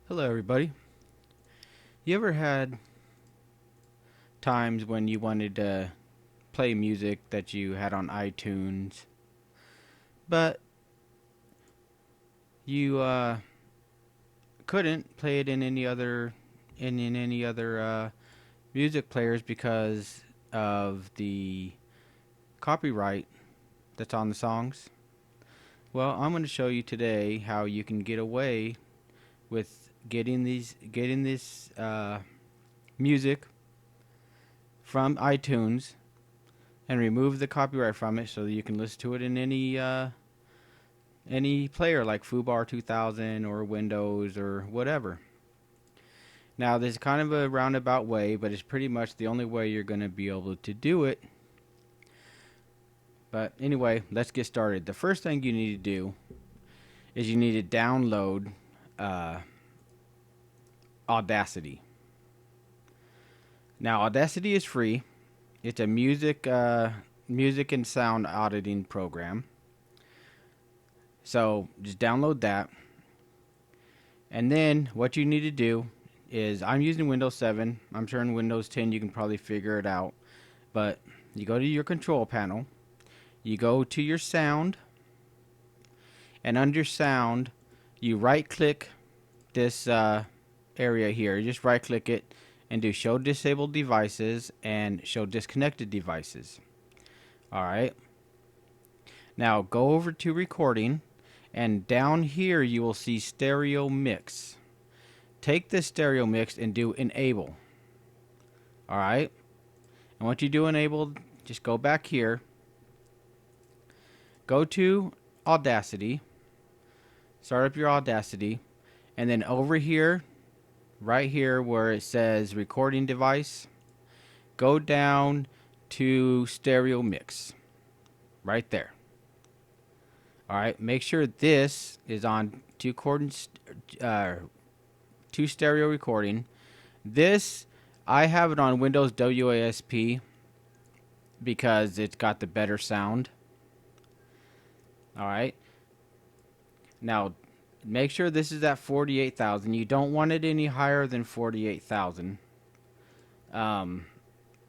Hello, everybody. You ever had times when you wanted to play music that you had on iTunes, but you couldn't play it in any other music players because of the copyright that's on the songs? Well, I'm going to show you today how you can get away with getting this music from iTunes and remove the copyright from it so that you can listen to it in any player like Fubar 2000 or Windows or whatever. Now, this is kind of a roundabout way, but it's pretty much the only way you're going to be able to do it. But anyway, let's get started. The first thing you need to do is you need to download uh, Audacity. Now, Audacity is free. It's a music and sound auditing program. So just download that. And then what you need to do is, I'm using Windows 7. I'm sure in Windows 10 you can probably figure it out. But you go to your control panel. You go to your sound. And under sound, you right click this area here. You just right click it and do show disabled devices and show disconnected devices. Alright. Now go over to recording. And down here you will see stereo mix. Take this stereo mix and do enable. Alright? And once you do enable, just go back here. Go to Audacity. Start up your Audacity. And then over here, right here where it says recording device, go down to stereo mix. Right there. Alright, make sure this is on two stereo recording. This, I have it on Windows WASP because it's got the better sound. Alright. Now, make sure this is at 48,000. You don't want it any higher than 48,000.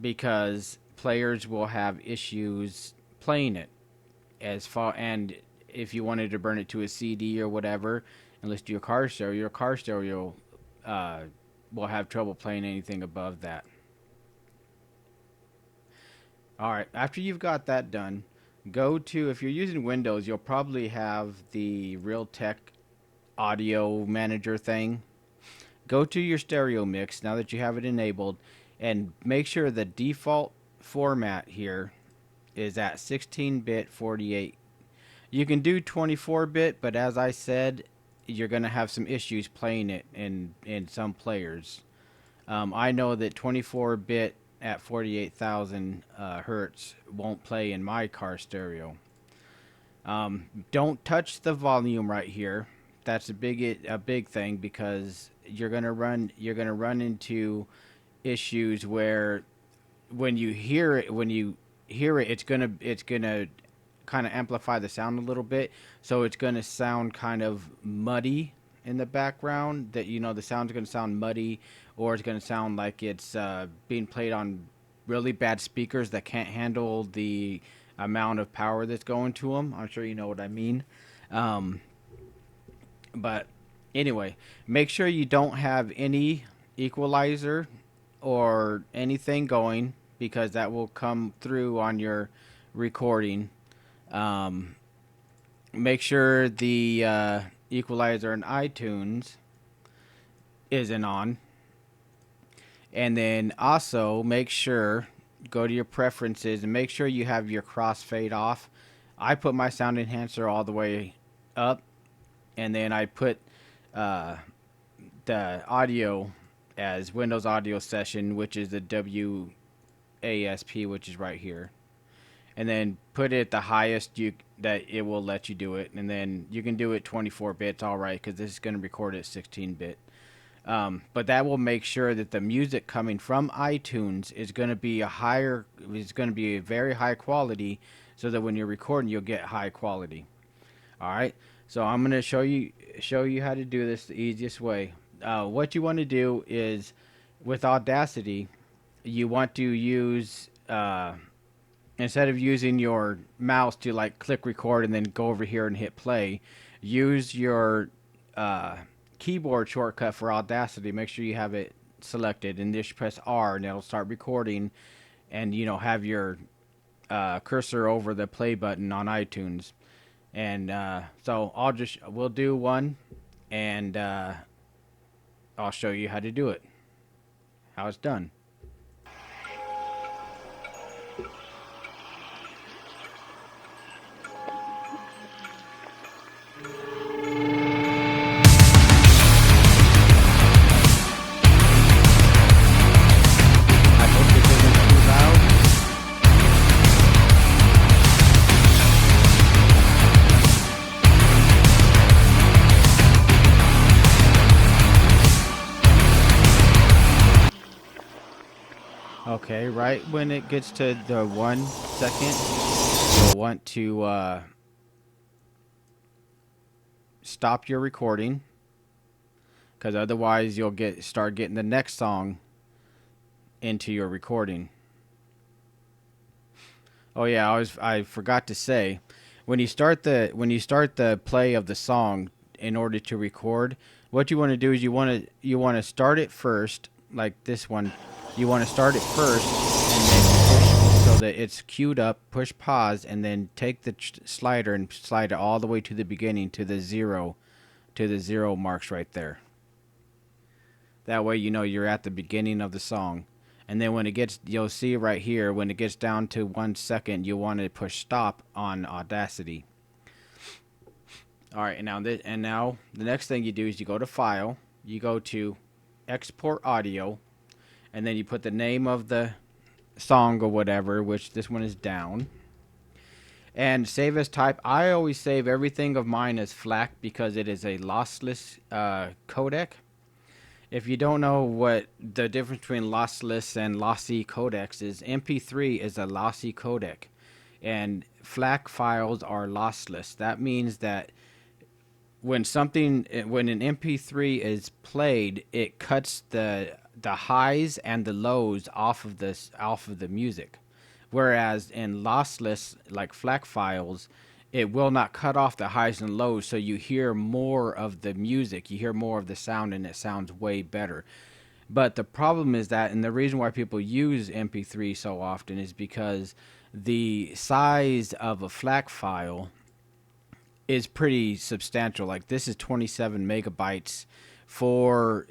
Because players will have issues playing it. And if you wanted to burn it to a CD or whatever and listen to your car stereo will have trouble playing anything above that. Alright, after you've got that done, go to, if you're using Windows, you'll probably have the Realtek audio manager thing. Go to your stereo mix now that you have it enabled and make sure the default format here is at 16-bit 48. You can do 24-bit, but as I said, you're going to have some issues playing it in some players. I know that 24-bit at 48,000 hertz won't play in my car stereo. Don't touch the volume right here. That's a big thing because you're gonna run into issues where when you hear it, it's gonna kind of amplify the sound a little bit, so it's gonna sound kind of muddy in the background. That the sound's gonna sound muddy, or it's gonna sound like it's being played on really bad speakers that can't handle the amount of power that's going to them. I'm sure you know what I mean. But anyway, make sure you don't have any equalizer or anything going because that will come through on your recording. Make sure the equalizer in iTunes isn't on. And then also make sure, go to your preferences and make sure you have your crossfade off. I put my sound enhancer all the way up, and then I put the audio as Windows Audio Session, which is the WASP, which is right here. And then put it at the highest that it will let you do it. And then you can do it 24 bits, all right, because this is going to record at 16-bit. But that will make sure that the music coming from iTunes is going to be a very high quality, so that when you're recording, you'll get high quality. All right. So I'm going to show you how to do this the easiest way. what you want to do is with Audacity, you want to use instead of using your mouse to like click record and then go over here and hit play, use your uh, keyboard shortcut for Audacity. Make sure you have it selected and just press R and it'll start recording. And have your cursor over the play button on iTunes. And so we'll do one, and I'll show you how to do it, how it's done. I hope this isn't too loud. Okay, right when it gets to the 1 second, you'll want to stop your recording, because otherwise you'll start getting the next song into your recording. Oh yeah, I forgot to say, when you start the play of the song in order to record, what you want to do is you want to start it first, like this one. You want to start it first and then push so that it's queued up, push pause, and then take the slider and slide it all the way to the beginning to the zero marks right there. That way you're at the beginning of the song. And then you'll see right here, when it gets down to 1 second, you want to push stop on Audacity. All right, and now the next thing you do is you go to File, you go to Export Audio, and then you put the name of the song or whatever, which this one is down. And save as type. I always save everything of mine as FLAC because it is a lossless codec. If you don't know what the difference between lossless and lossy codecs is, MP3 is a lossy codec, and FLAC files are lossless. That means that when an MP3 is played, it cuts the highs and the lows off of the music, whereas in lossless, like FLAC files, it will not cut off the highs and lows, so you hear more of the music, you hear more of the sound, and it sounds way better. But the problem is that, and the reason why people use MP3 so often is because the size of a FLAC file is pretty substantial. Like this is 27 megabytes for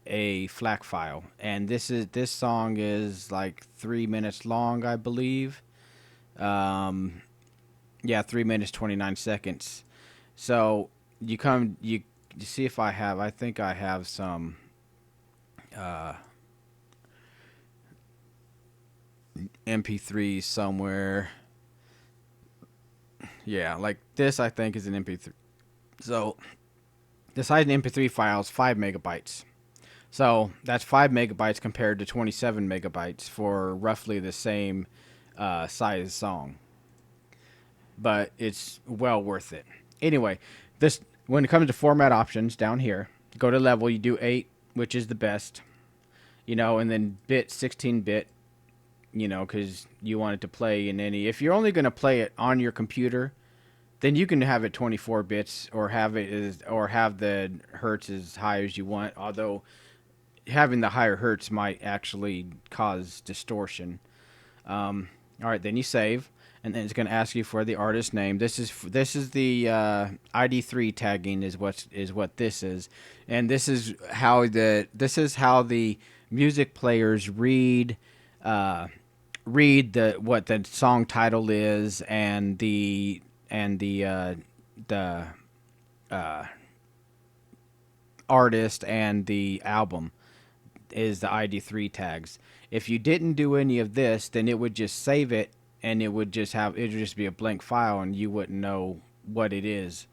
a FLAC file, and this song is like 3 minutes long, I believe. 3 minutes 29 seconds. So you see if I think I have some MP3s somewhere. Yeah, like this I think is an MP3. So the size of the MP3 file is 5 megabytes. So that's 5 megabytes compared to 27 megabytes for roughly the same size song. But it's well worth it. Anyway, when it comes to format options down here, go to level, you do 8, which is the best. And then bit, 16-bit, because you want it to play in any. If you're only going to play it on your computer, then you can have it 24 bits or have the hertz as high as you want, although having the higher hertz might actually cause distortion. All right, then you save, and then it's going to ask you for the artist name. This is the ID3 tagging is what this is, and this is how the music players read what the song title is and the artist and the album is the ID3 tags. If you didn't do any of this, then it would just save it, and it would just be a blank file, and you wouldn't know what it is.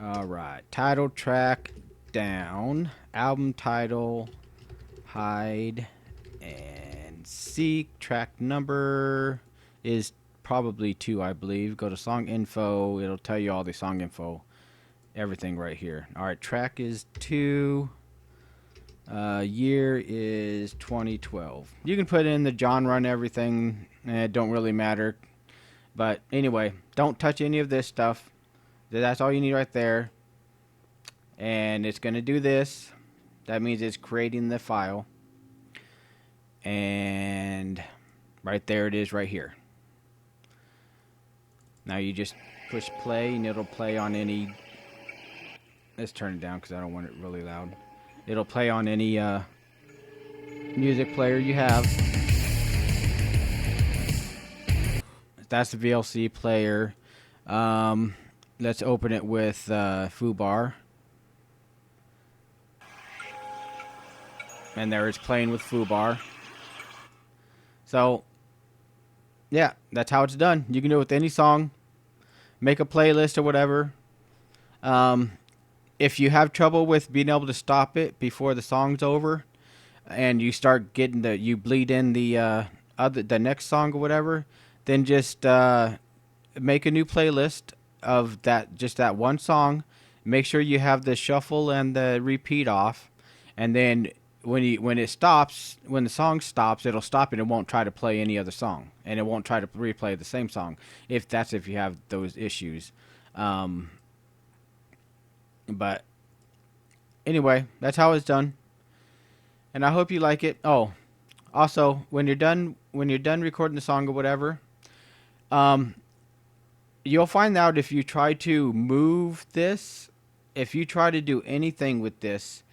All right, title track down, album title, hide and seek. Track number is probably 2, I believe. Go to song info. It'll tell you all the song info. Everything right here. All right, track is 2. Year is 2012. You can put in the genre and everything. It don't really matter. But anyway, don't touch any of this stuff. That's all you need right there. And it's going to do this. That means it's creating the file. And right there it is right here. Now you just push play and it'll play on any... Let's turn it down because I don't want it really loud. It'll play on any music player you have. That's the VLC player. Let's open it with foobar. And there it's playing with foobar. So, yeah, that's how it's done. You can do it with any song. Make a playlist or whatever. If you have trouble with being able to stop it before the song's over, and you start getting you bleed in the next song or whatever, then just make a new playlist of that one song. Make sure you have the shuffle and the repeat off, and then when the song stops, it'll stop and it won't try to play any other song, and it won't try to replay the same song if you have those issues. But anyway, that's how it's done, and I hope you like it. Oh, also, when you're done recording the song or whatever, you'll find out if you try to move this, if you try to do anything with this,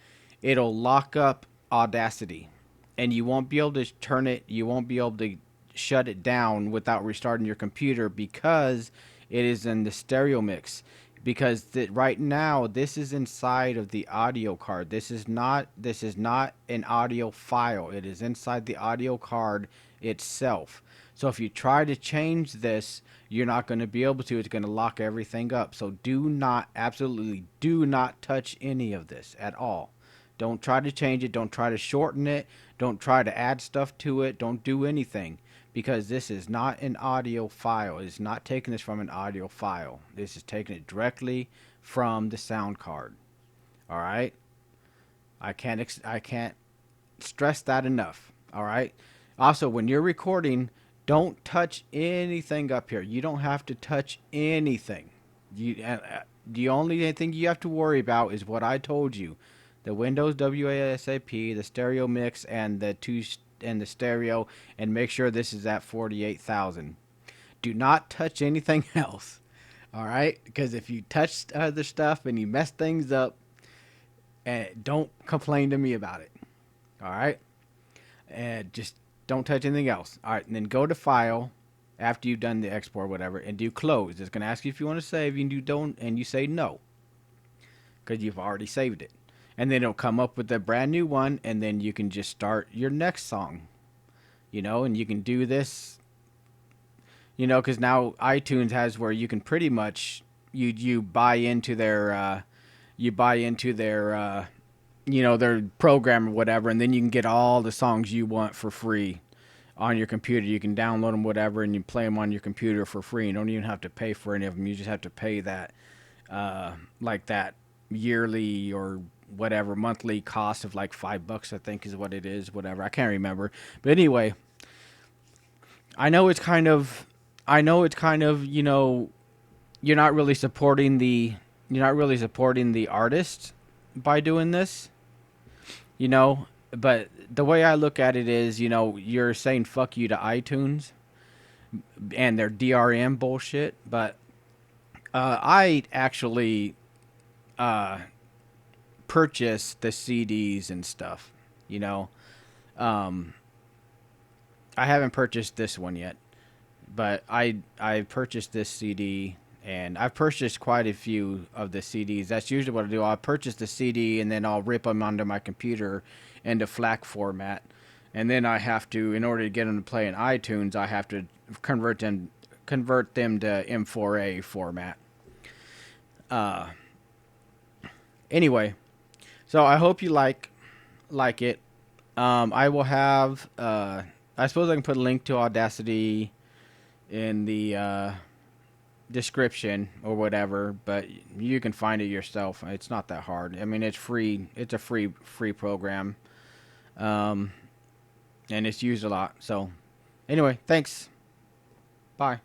it'll lock up Audacity, and you won't be able to turn it. You won't be able to shut it down without restarting your computer because it is in the stereo mix. Because right now this is inside of the audio card. This is not an audio file. It is inside the audio card itself. So if you try to change this, you're not going to be able to. It's going to lock everything up. So absolutely do not touch any of this at all. Don't try to change it. Don't try to shorten it. Don't try to add stuff to it. Don't do anything. Because this is not an audio file. It's not taking this from an audio file. This is taking it directly from the sound card. All right? I can't stress that enough. All right? Also, when you're recording, don't touch anything up here. You don't have to touch anything. The only thing you have to worry about is what I told you. The Windows WASAP, the stereo mix, and the stereo, and make sure this is at 48,000. Do not touch anything else. All right? Because if you touch other stuff and you mess things up, don't complain to me about it. All right? And just don't touch anything else. All right, and then go to File after you've done the export or whatever, and do Close. It's going to ask you if you want to save, and you say no, because you've already saved it. And then it'll come up with a brand new one, and then you can just start your next song, and you can do this, because now iTunes has where you can pretty much, you buy into their, their program or whatever, and then you can get all the songs you want for free on your computer. You can download them, whatever, and you play them on your computer for free. You don't even have to pay for any of them. You just have to pay that, like that yearly or whatever monthly cost of like $5, I think is what it is, whatever. I can't remember. But anyway, I know it's kind of, you're not really supporting the artist by doing this, but the way I look at it is, you're saying fuck you to iTunes and their DRM bullshit, but I actually purchase the CDs and stuff, I haven't purchased this one yet, but I purchased this CD, and I've purchased quite a few of the CDs. That's usually what I do. I'll purchase the CD, and then I'll rip them onto my computer into FLAC format, and then I have to, in order to get them to play in iTunes, I have to convert them to M4A format. Anyway, so I hope you like it. I will have, I suppose I can put a link to Audacity in the description or whatever, but you can find it yourself. It's not that hard. I mean, it's free. It's a free program, and it's used a lot. So, anyway, thanks. Bye.